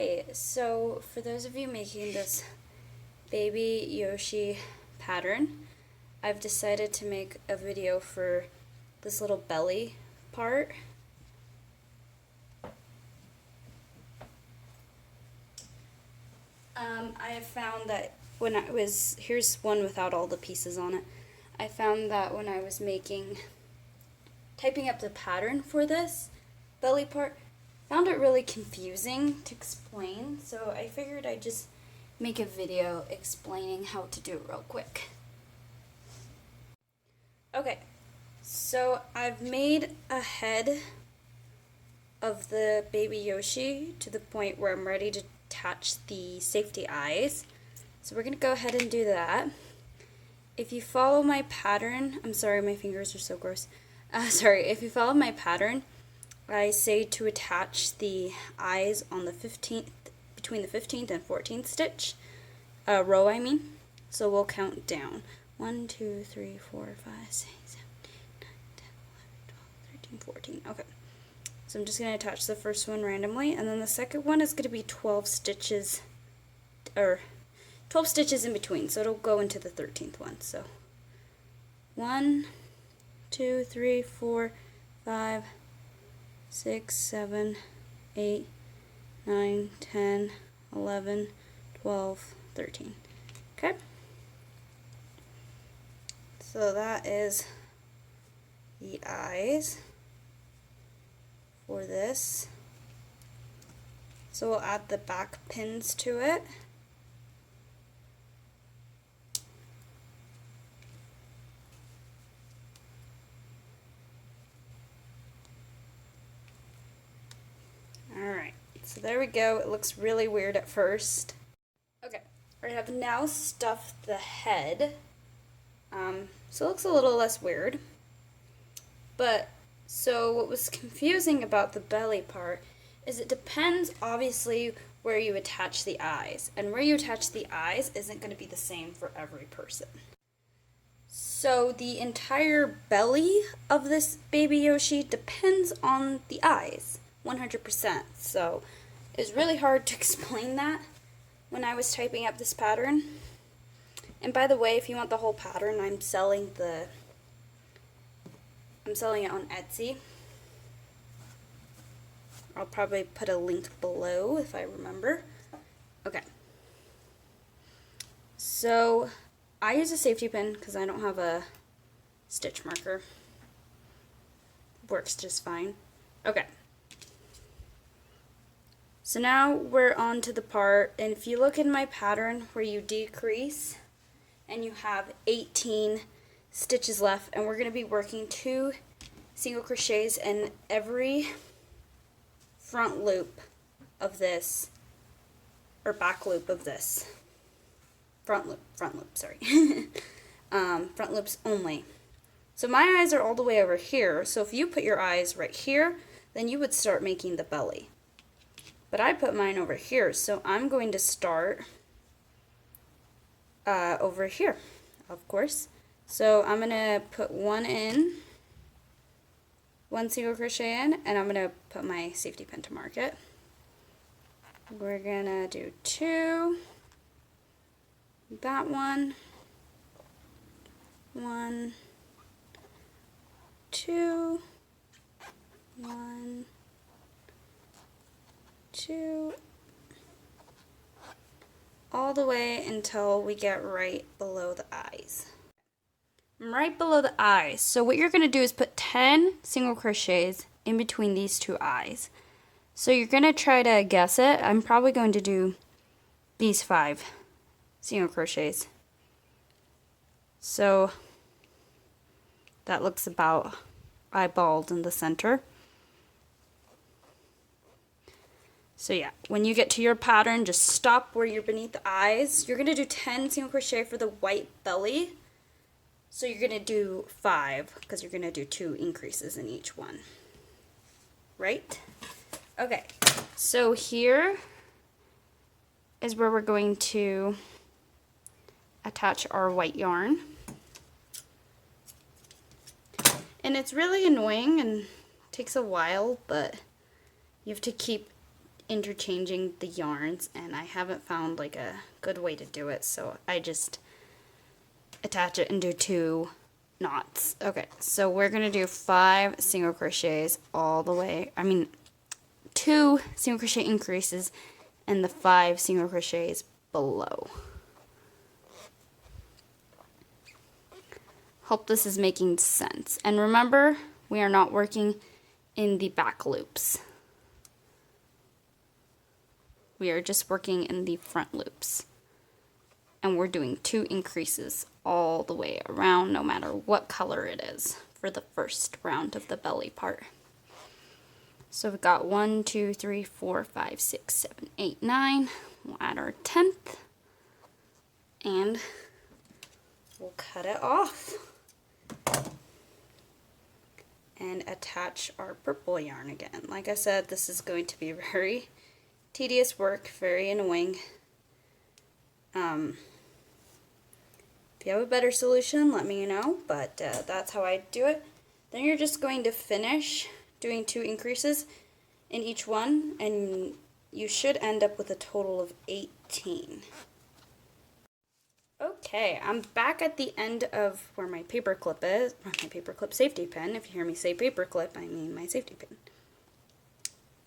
Hi, so for those of you making this baby Yoshi pattern, I've decided to make a video for this little belly part. I have found that here's one without all the pieces on it. I found that when I was typing up the pattern for this belly part, found it really confusing to explain, so I figured I'd just make a video explaining how to do it real quick. Okay, so I've made a head of the baby Yoshi to the point where I'm ready to attach the safety eyes. So we're going to go ahead and do that. If you follow my pattern, I'm sorry, my fingers are so gross. If you follow my pattern, I say to attach the eyes on the 15th, between the 15th and 14th stitch, row I mean. So we'll count down. 1, 2, 3, 4, 5, 6, 7, 8, 9, 10, 11, 12, 13, 14. Okay. So I'm just going to attach the first one randomly, and then the second one is going to be 12 stitches, or 12 stitches in between, so it'll go into the 13th one. So 1, 2, 3, 4, 5, 6, 7, 8, 9, 10, 11, 12, 13. Okay? So that is the eyes for this. So we'll add the back pins to it. Alright, so there we go. It looks really weird at first. Okay, I have now stuffed the head. So it looks a little less weird. But, so what was confusing about the belly part is it depends obviously where you attach the eyes. And where you attach the eyes isn't going to be the same for every person. So the entire belly of this baby Yoshi depends on the eyes, 100%. So it was really hard to explain that when I was typing up this pattern. And by the way, if you want the whole pattern, I'm selling it on Etsy. I'll probably put a link below if I remember. Okay. So I use a safety pin because I don't have a stitch marker. Works just fine. Okay. So now we're on to the part, and if you look in my pattern where you decrease and you have 18 stitches left, and we're going to be working 2 single crochets in every front loop of this, or back loop of this. Front loop, sorry. Front loops only. So my eyes are all the way over here, so if you put your eyes right here, then you would start making the belly. But I put mine over here, so I'm going to start over here, of course. So I'm going to put one single crochet in, and I'm going to put my safety pin to mark it. We're going to do 2, that one, 1, 2, 1, 2, all the way until we get right below the eyes. Right below the eyes. So what you're going to do is put 10 single crochets in between these 2 eyes. So you're going to try to guess it. I'm probably going to do these 5 single crochets. So that looks about eyeballed in the center. So yeah, when you get to your pattern, just stop where you're beneath the eyes. You're going to do 10 single crochet for the white belly. So you're going to do 5 because you're going to do 2 increases in each one. Right? Okay, so here is where we're going to attach our white yarn. And it's really annoying and takes a while, but you have to keep interchanging the yarns, and I haven't found like a good way to do it, so I just attach it and do 2 knots. Okay, so we're gonna do 5 single crochets all the way, 2 single crochet increases and the 5 single crochets below. Hope this is making sense. And remember, we are not working in the back loops. We are just working in the front loops. And we're doing 2 increases all the way around, no matter what color it is, for the first round of the belly part. So we've got 1, 2, 3, 4, 5, 6, 7, 8, 9. We'll add our 10th. And we'll cut it off. And attach our purple yarn again. Like I said, this is going to be very tedious work, very annoying. If you have a better solution, let me know, but that's how I do it. Then you're just going to finish doing 2 increases in each one, and you should end up with a total of 18. Okay, I'm back at the end of where my paper clip is, my paper clip safety pin. If you hear me say paper clip, I mean my safety pin.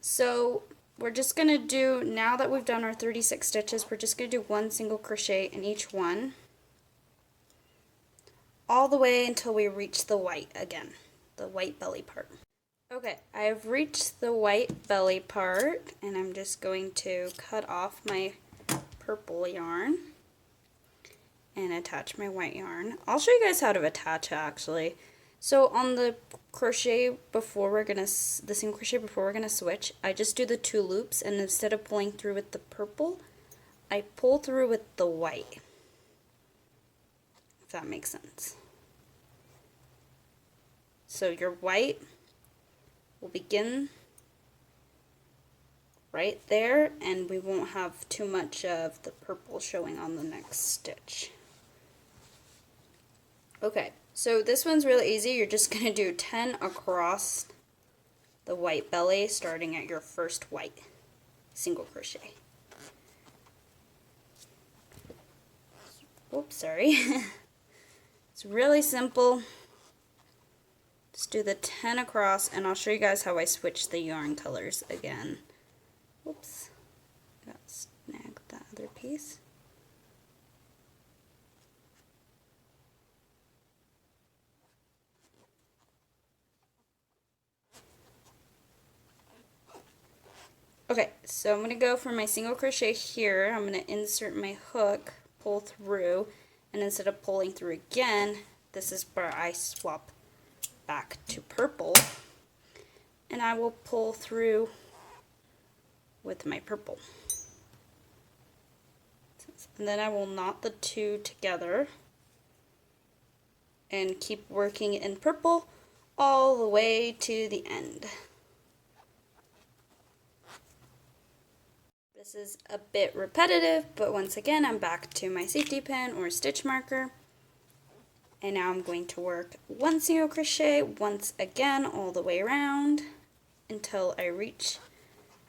So we're just going to do, now that we've done our 36 stitches, we're just going to do 1 single crochet in each one, all the way until we reach the white again, the white belly part. Okay, I've reached the white belly part, and I'm just going to cut off my purple yarn and attach my white yarn. I'll show you guys how to attach it actually. So on the crochet before we're gonna, the single crochet before we're gonna switch, I just do the 2 loops, and instead of pulling through with the purple, I pull through with the white. If that makes sense. So your white will begin right there, and we won't have too much of the purple showing on the next stitch. Okay, so this one's really easy. You're just going to do 10 across the white belly, starting at your first white single crochet. Oops, sorry. It's really simple. Just do the 10 across, and I'll show you guys how I switch the yarn colors again. Oops, got snagged that other piece. Okay, so I'm going to go for my single crochet here. I'm going to insert my hook, pull through, and instead of pulling through again, this is where I swap back to purple, and I will pull through with my purple. And then I will knot the 2 together and keep working in purple all the way to the end. This is a bit repetitive, but once again I'm back to my safety pin or stitch marker, and now I'm going to work 1 single crochet once again all the way around until I reach,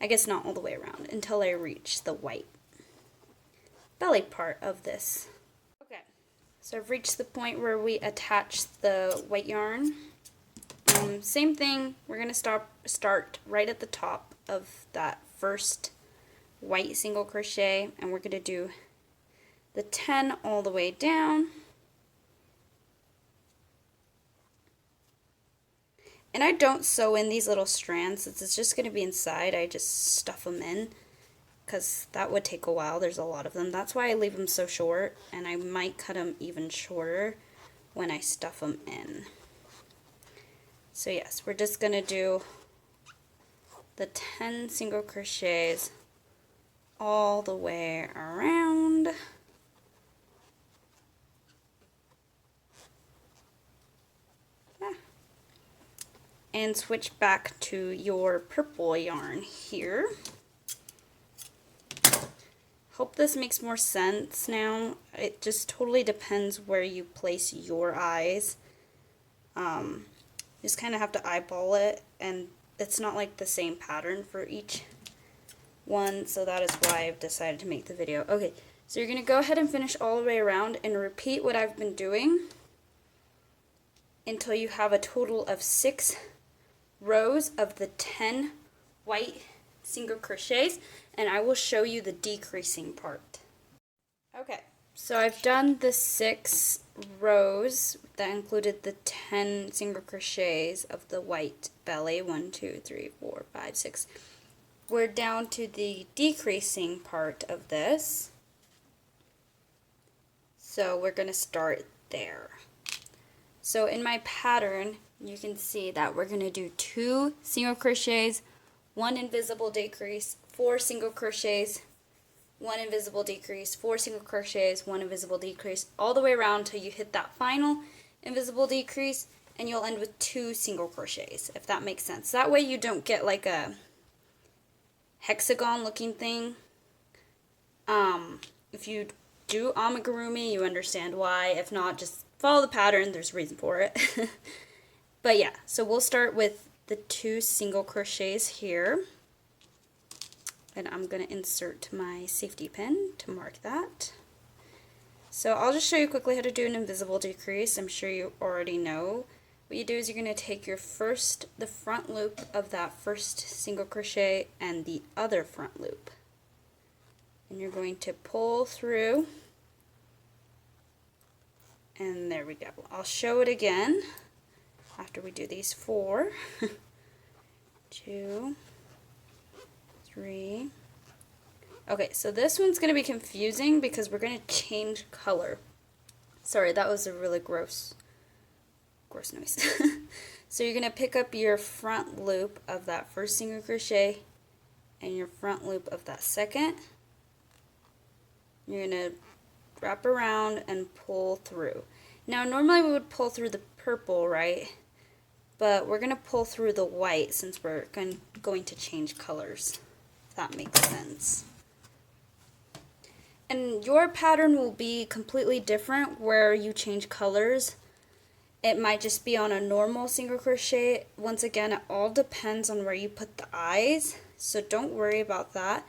I guess not all the way around, until I reach the white belly part of this. Okay, so I've reached the point where we attach the white yarn. Same thing, we're going to start right at the top of that first white single crochet, and we're going to do the 10 all the way down. And I don't sew in these little strands, it's just going to be inside. I just stuff them in because that would take a while. There's a lot of them. That's why I leave them so short, and I might cut them even shorter when I stuff them in. So yes, we're just going to do the 10 single crochets all the way around. And switch back to your purple yarn here. Hope this makes more sense now. It just totally depends where you place your eyes. You just kind of have to eyeball it, and it's not like the same pattern for each one, so that is why I've decided to make the video. Okay, so you're going to go ahead and finish all the way around and repeat what I've been doing until you have a total of 6 rows of the 10 white single crochets, and I will show you the decreasing part. Okay, so I've done the 6 rows that included the 10 single crochets of the white belly. 1, 2, 3, 4, 5, 6. We're down to the decreasing part of this, so we're going to start there. So in my pattern, you can see that we're going to do 2 single crochets, 1 invisible decrease, 4 single crochets, 1 invisible decrease, 4 single crochets, 1 invisible decrease, all the way around until you hit that final invisible decrease, and you'll end with 2 single crochets, if that makes sense. That way you don't get like a hexagon looking thing. If you do amigurumi, you understand why. If not, just follow the pattern. There's a reason for it. But yeah, so we'll start with the 2 single crochets here. And I'm going to insert my safety pin to mark that. So I'll just show you quickly how to do an invisible decrease. I'm sure you already know. What you do is you're going to take the front loop of that first single crochet and the other front loop. And you're going to pull through. And there we go. I'll show it again after we do these 4. 2, 3. Okay, so this one's going to be confusing because we're going to change color. Sorry, that was a really gross noise. So you're going to pick up your front loop of that first single crochet and your front loop of that second. You're going to wrap around and pull through. Now normally we would pull through the purple, right? But we're going to pull through the white since we're going to change colors, if that makes sense. And your pattern will be completely different where you change colors. It might just be on a normal single crochet. Once again, it all depends on where you put the eyes, so don't worry about that.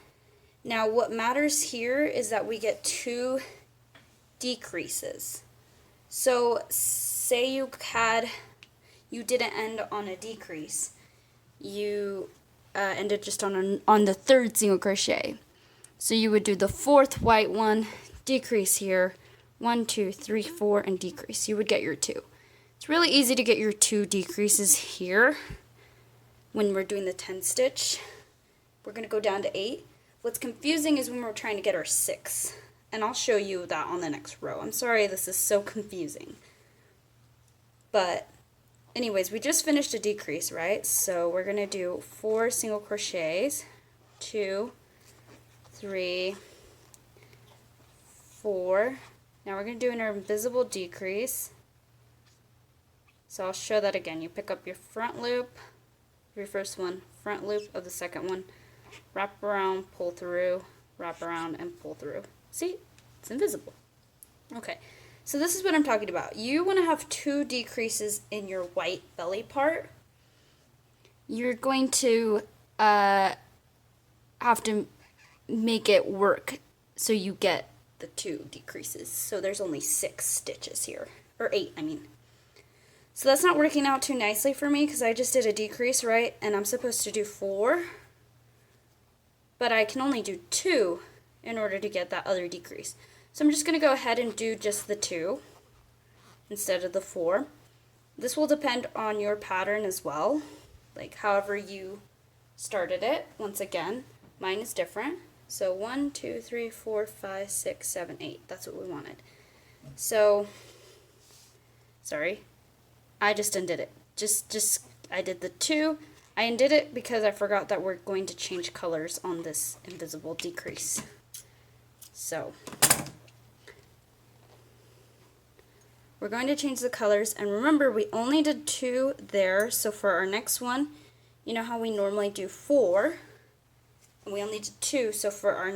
Now what matters here is that we get 2 decreases. So say you didn't end on a decrease. You ended just on the 3rd single crochet. So you would do the 4th white one, decrease here, 1, 2, 3, 4, and decrease. You would get your 2. It's really easy to get your 2 decreases here when we're doing the 10 stitch. We're going to go down to 8. What's confusing is when we're trying to get our 6. And I'll show you that on the next row. I'm sorry this is so confusing. But anyways, we just finished a decrease, right? So we're going to do 4 single crochets, 2, 3, 4. Now we're going to do an invisible decrease. So I'll show that again. You pick up your front loop, your first one, front loop of the second one, wrap around, pull through, wrap around, and pull through. See? It's invisible. Okay, so this is what I'm talking about. You want to have 2 decreases in your white belly part. You're going to have to make it work so you get the 2 decreases. So there's only 6 stitches here, or 8, I mean. So that's not working out too nicely for me because I just did a decrease, right? And I'm supposed to do 4, but I can only do 2 in order to get that other decrease. So I'm just going to go ahead and do just the 2 instead of the 4. This will depend on your pattern as well, like however you started it. Once again, mine is different. So 1, 2, 3, 4, 5, 6, 7, 8. That's what we wanted. So, sorry, I just undid it. I did the 2. I undid it because I forgot that we're going to change colors on this invisible decrease. So, we're going to change the colors, and remember we only did 2 there, so for our next one, you know how we normally do 4, and we only did 2, so for our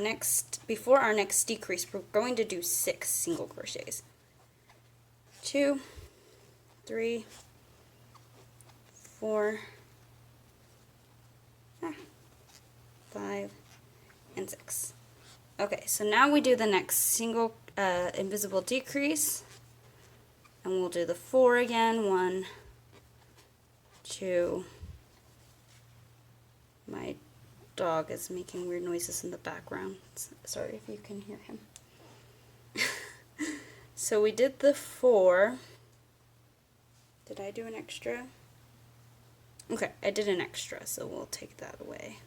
before our next decrease, we're going to do 6 single crochets. 2, 3, 4, 5, and 6. Okay, so now we do the next single invisible decrease, and we'll do the 4 again. 1, 2. My dog is making weird noises in the background. Sorry if you can hear him. So we did the 4. Did I do an extra? Okay, I did an extra, so we'll take that away.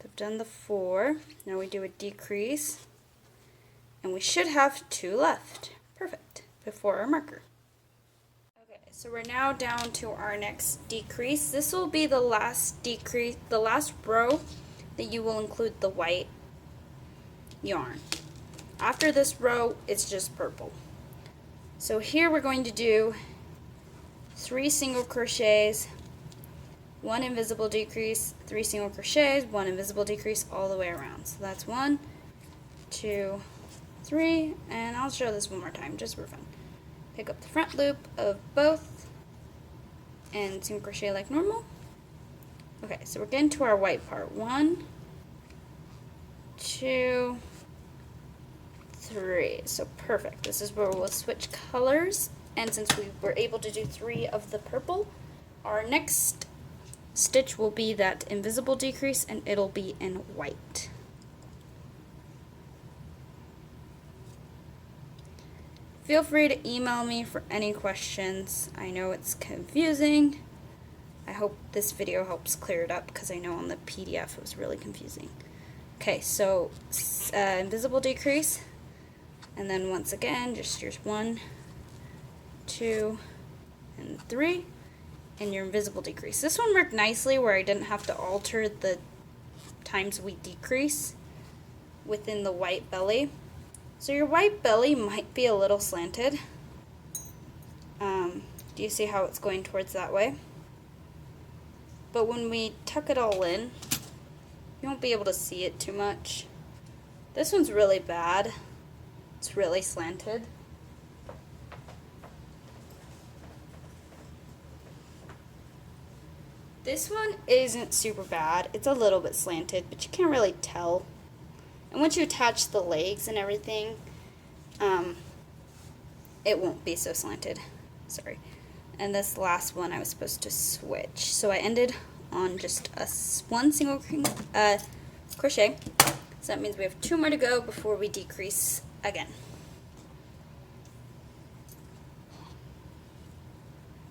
I've done the 4. Now we do a decrease, and we should have 2 left. Perfect, before our marker. Okay, so we're now down to our next decrease. This will be the last decrease, the last row that you will include the white yarn. After this row, it's just purple. So here we're going to do 3 single crochets, 1 invisible decrease, 3 single crochets, 1 invisible decrease all the way around. So that's 1, 2, 3, and I'll show this one more time just for fun. Pick up the front loop of both and single crochet like normal. Okay, so we're getting to our white part. 1, 2, 3. So perfect. This is where we'll switch colors, and since we were able to do 3 of the purple, our next stitch will be that invisible decrease, and it'll be in white. Feel free to email me for any questions. I know it's confusing. I hope this video helps clear it up, because I know on the PDF it was really confusing. Okay, so invisible decrease, and then once again, just here's 1, 2, and 3, and your invisible decrease. This one worked nicely where I didn't have to alter the times we decrease within the white belly. So your white belly might be a little slanted. Do you see how it's going towards that way? But when we tuck it all in, you won't be able to see it too much. This one's really bad. It's really slanted. This one isn't super bad. It's a little bit slanted, but you can't really tell. And once you attach the legs and everything, it won't be so slanted. Sorry. And this last one I was supposed to switch. So I ended on just one single crochet. So that means we have 2 more to go before we decrease again.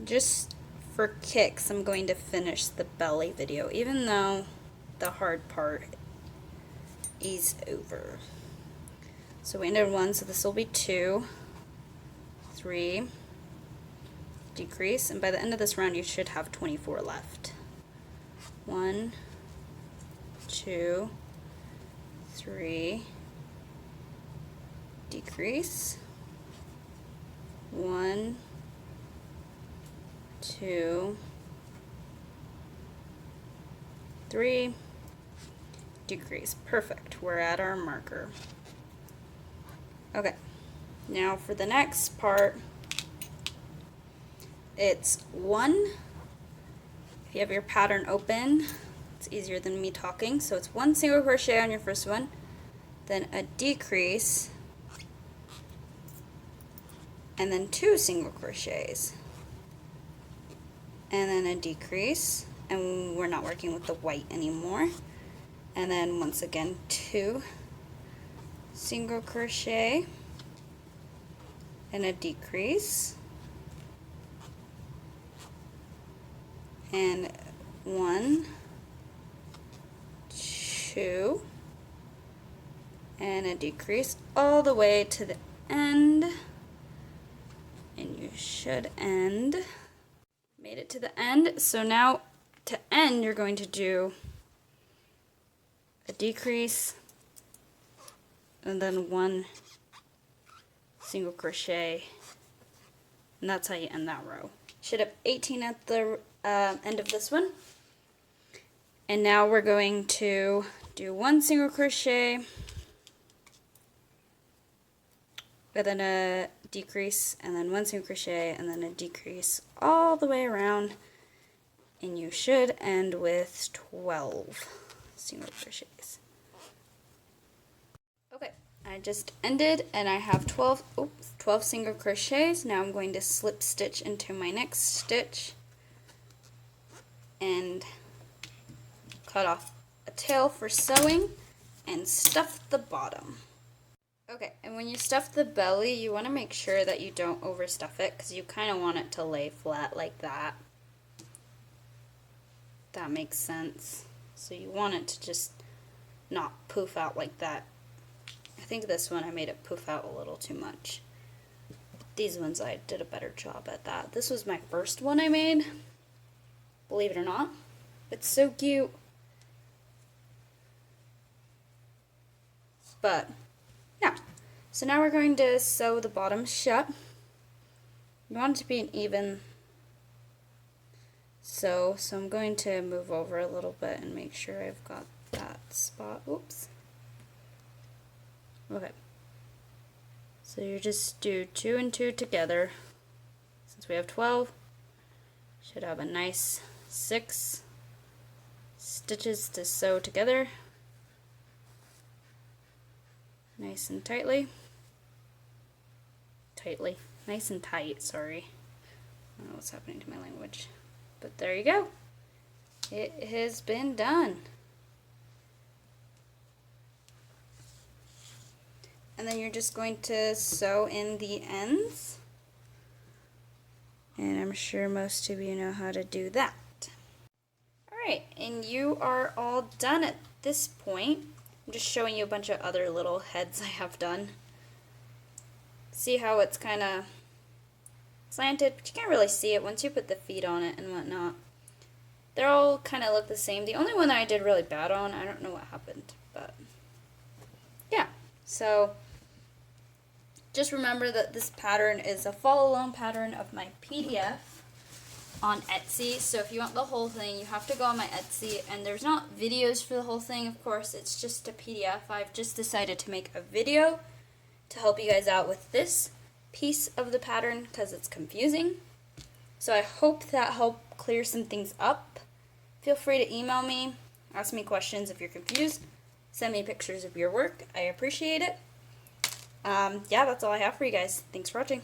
Just for kicks, I'm going to finish the belly video, even though the hard part is over. So we ended 1, so this will be 2, 3, decrease, and by the end of this round you should have 24 left. 1, 2, 3, decrease, 1, 2, 3, decrease. Perfect. We're at our marker. Okay, now for the next part, it's 1. If you have your pattern open, it's easier than me talking. So it's 1 single crochet on your first one, then a decrease, and then 2 single crochets, and then a decrease, and we're not working with the white anymore, and then once again 2 single crochet and a decrease, and 1, 2, and a decrease all the way to the end, and you should end. Made it to the end. So now to end, you're going to do a decrease and then 1 single crochet, and that's how you end that row. Should have 18 at the end of this one. And now we're going to do 1 single crochet and then a decrease, and then 1 single crochet, and then a decrease all the way around, and you should end with 12 single crochets. Okay, I just ended and I have 12 single crochets. Now I'm going to slip stitch into my next stitch and cut off a tail for sewing and stuff the bottom. Okay, and when you stuff the belly, you want to make sure that you don't overstuff it because you kind of want it to lay flat like that. That makes sense. So you want it to just not poof out like that. I think this one I made it poof out a little too much. These ones I did a better job at that. This was my first one I made, believe it or not. It's so cute. But yeah, so now we're going to sew the bottom shut. You want it to be an even sew, so I'm going to move over a little bit and make sure I've got that spot. Oops. Okay. So you just do 2 and 2 together. Since we have 12, should have a nice 6 stitches to sew together. Nice and tightly. Nice and tight, sorry. I don't know what's happening to my language. But there you go. It has been done. And then you're just going to sew in the ends. And I'm sure most of you know how to do that. Alright, and you are all done at this point. I'm just showing you a bunch of other little heads I have done. See how it's kind of slanted, but you can't really see it once you put the feet on it and whatnot. They all kind of look the same. The only one that I did really bad on, I don't know what happened, but yeah. So just remember that this pattern is a follow along pattern of my PDF on Etsy. So if you want the whole thing, you have to go on my Etsy, and there's not videos for the whole thing, of course, it's just a PDF. I've just decided to make a video to help you guys out with this piece of the pattern because it's confusing. So I hope that helped clear some things up. Feel free to email me, ask me questions if you're confused, send me pictures of your work. I appreciate it. Yeah, that's all I have for you guys. Thanks for watching.